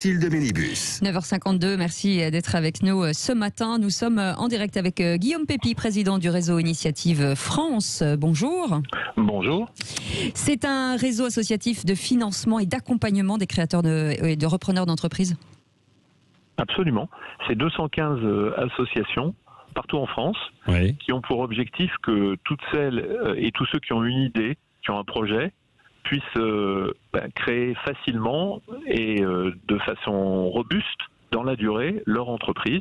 De Minibus. 9h52, merci d'être avec nous ce matin. Nous sommes en direct avec Guillaume Pépi, président du réseau Initiative France. Bonjour. Bonjour. C'est un réseau associatif de financement et d'accompagnement des créateurs et de repreneurs d'entreprises. Absolument. C'est 215 associations partout en France qui ont pour objectif que toutes celles et tous ceux qui ont une idée, qui ont un projet, puissent créer facilement et de façon robuste dans la durée leur entreprise.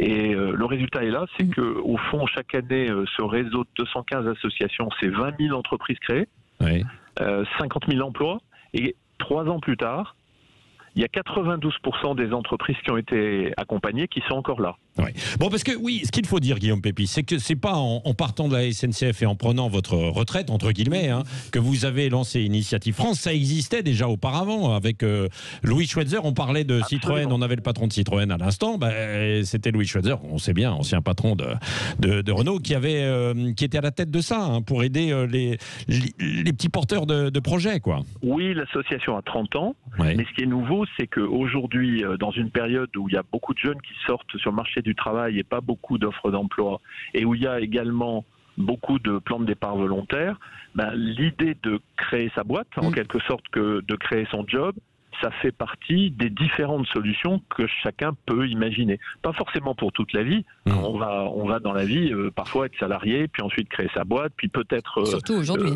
Et le résultat est là, c'est qu'au fond, chaque année, ce réseau de 215 associations, c'est 20 000 entreprises créées, 50 000 emplois, et 3 ans plus tard, il y a 92% des entreprises qui ont été accompagnées qui sont encore là. Ouais. Bon, parce que oui, ce qu'il faut dire, Guillaume Pépi, c'est que c'est pas en partant de la SNCF et en prenant votre retraite, entre guillemets, que vous avez lancé Initiative France. Ça existait déjà auparavant avec Louis Schweitzer. On parlait de Citroën, on avait le patron de Citroën à l'instant. C'était Louis Schweitzer, on sait bien, ancien patron de Renault, qui était à la tête de ça, pour aider les petits porteurs de projets, quoi. Oui, l'association a 30 ans, mais ce qui est nouveau, c'est qu'aujourd'hui, dans une période où il y a beaucoup de jeunes qui sortent sur le marché du travail et pas beaucoup d'offres d'emploi, et où il y a également beaucoup de plans de départ volontaires, l'idée de créer sa boîte, en quelque sorte que de créer son job, ça fait partie des différentes solutions que chacun peut imaginer. Pas forcément pour toute la vie. On va dans la vie parfois être salarié, puis ensuite créer sa boîte, puis peut-être... Surtout aujourd'hui.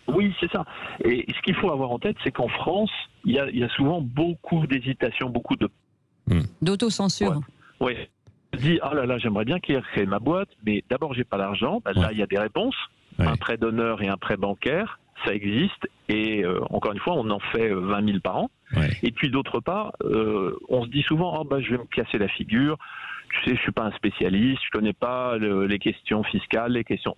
Oui, c'est ça. Et ce qu'il faut avoir en tête, c'est qu'en France, il y a souvent beaucoup d'hésitations, beaucoup de... D'autocensure. Oui. Je dis, oh là là, j'aimerais bien créer ma boîte, mais d'abord, j'ai pas l'argent. Là, il y a des réponses. Un prêt d'honneur et un prêt bancaire, ça existe. Et encore une fois, on en fait 20 000 par an. Et puis d'autre part, on se dit souvent, je vais me casser la figure. Tu sais, je suis pas un spécialiste, je connais pas les questions fiscales, les questions...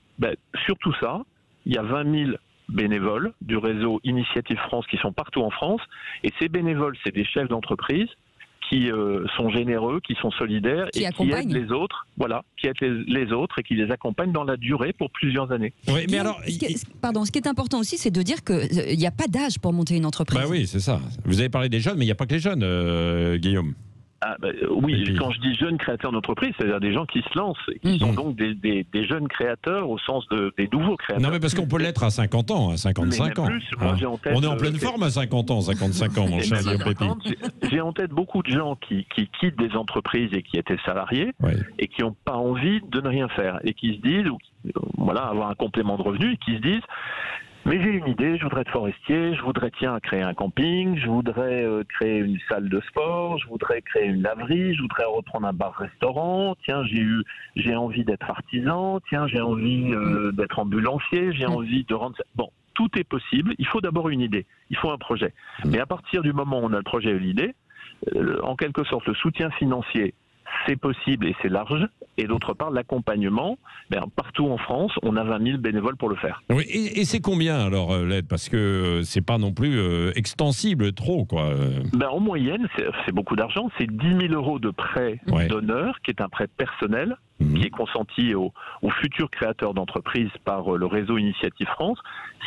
sur tout ça, il y a 20 000 bénévoles du réseau Initiative France qui sont partout en France. Et ces bénévoles, c'est des chefs d'entreprise qui sont généreux, qui sont solidaires et qui aident les autres, qui aident les autres et qui les accompagnent dans la durée pour plusieurs années. Oui, mais alors, ce qui est important aussi, c'est de dire qu'il n'y a pas d'âge pour monter une entreprise. Oui, c'est ça. Vous avez parlé des jeunes, mais il n'y a pas que les jeunes, Guillaume. Oui, quand je dis jeunes créateurs d'entreprise, c'est-à-dire des gens qui se lancent, qui sont donc des jeunes créateurs au sens des nouveaux créateurs. Non, mais parce qu'on peut l'être à 50 ans, à 55 ans. Moi, j'ai en tête, on est en pleine forme à 50 ans, 55 ans, mon cher Guillaume Pépi. J'ai en tête beaucoup de gens qui quittent des entreprises et qui étaient salariés et qui n'ont pas envie de ne rien faire et qui se disent, avoir un complément de revenu et qui se disent... Mais j'ai une idée, je voudrais être forestier, je voudrais créer un camping, je voudrais créer une salle de sport, je voudrais créer une laverie, je voudrais reprendre un bar-restaurant, j'ai envie d'être artisan, j'ai envie d'être ambulancier, j'ai envie de rendre... Bon, tout est possible, il faut d'abord une idée, il faut un projet. Mais à partir du moment où on a le projet et l'idée, en quelque sorte, le soutien financier, c'est possible et c'est large. Et d'autre part, l'accompagnement, partout en France, on a 20 000 bénévoles pour le faire. Oui, et c'est combien alors l'aide? Parce que c'est pas non plus extensible trop, quoi. En moyenne, c'est beaucoup d'argent. C'est 10 000 euros de prêt d'honneur, qui est un prêt personnel, qui est consenti aux futurs créateurs d'entreprises par le réseau Initiative France.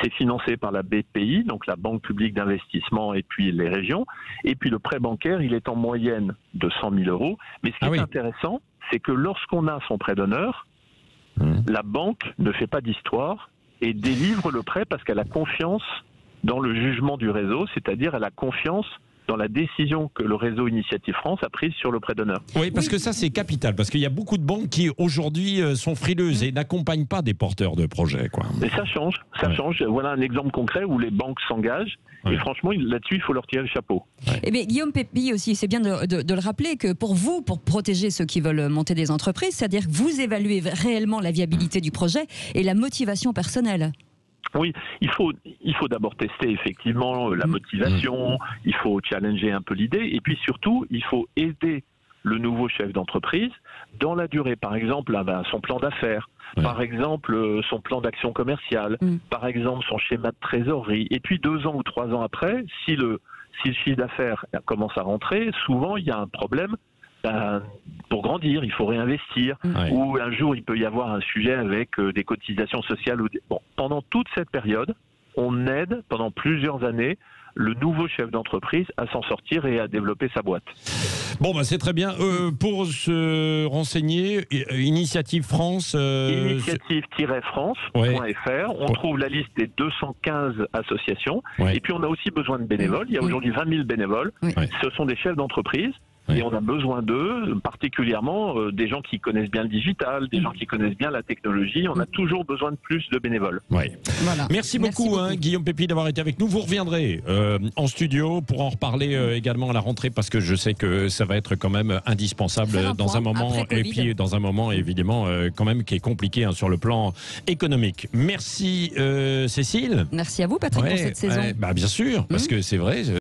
C'est financé par la BPI, donc la Banque publique d'investissement, et puis les régions. Et puis le prêt bancaire, il est en moyenne de 100 000 euros. Mais ce qui est intéressant, c'est que lorsqu'on a son prêt d'honneur, la banque ne fait pas d'histoire et délivre le prêt parce qu'elle a confiance dans le jugement du réseau, c'est-à-dire elle a confiance dans la décision que le réseau Initiative France a prise sur le prêt d'honneur. Oui, parce que ça, c'est capital, parce qu'il y a beaucoup de banques qui, aujourd'hui, sont frileuses et n'accompagnent pas des porteurs de projets, quoi. Et ça change. Voilà un exemple concret où les banques s'engagent. Et franchement, là-dessus, il faut leur tirer le chapeau. Eh bien, Guillaume Pépi aussi, c'est bien de le rappeler que pour vous, pour protéger ceux qui veulent monter des entreprises, c'est-à-dire que vous évaluez réellement la viabilité du projet et la motivation personnelle. Oui, il faut d'abord tester effectivement la motivation, il faut challenger un peu l'idée, et puis surtout, il faut aider le nouveau chef d'entreprise dans la durée. Par exemple, son plan d'affaires, par exemple, son plan d'action commerciale, par exemple, son schéma de trésorerie. Et puis 2 ans ou 3 ans après, si le chiffre d'affaires commence à rentrer, souvent il y a un problème. Pour grandir, il faut réinvestir. Ou un jour, il peut y avoir un sujet avec des cotisations sociales. Pendant toute cette période, on aide pendant plusieurs années le nouveau chef d'entreprise à s'en sortir et à développer sa boîte. Bon, bah, c'est très bien. Pour se renseigner, Initiative France... Initiative-france.fr, on trouve la liste des 215 associations. Et puis on a aussi besoin de bénévoles. Il y a aujourd'hui 20 000 bénévoles. Ce sont des chefs d'entreprise. Et on a besoin d'eux, particulièrement des gens qui connaissent bien le digital, des gens qui connaissent bien la technologie. On a toujours besoin de plus de bénévoles. Ouais. Voilà. Merci beaucoup, Guillaume Pépy, d'avoir été avec nous. Vous reviendrez en studio pour en reparler également à la rentrée, parce que je sais que ça va être quand même indispensable dans un moment, et puis dans un moment évidemment quand même qui est compliqué sur le plan économique. Merci Cécile. Merci à vous, Patrick, pour cette saison. Bah, bien sûr, parce que c'est vrai.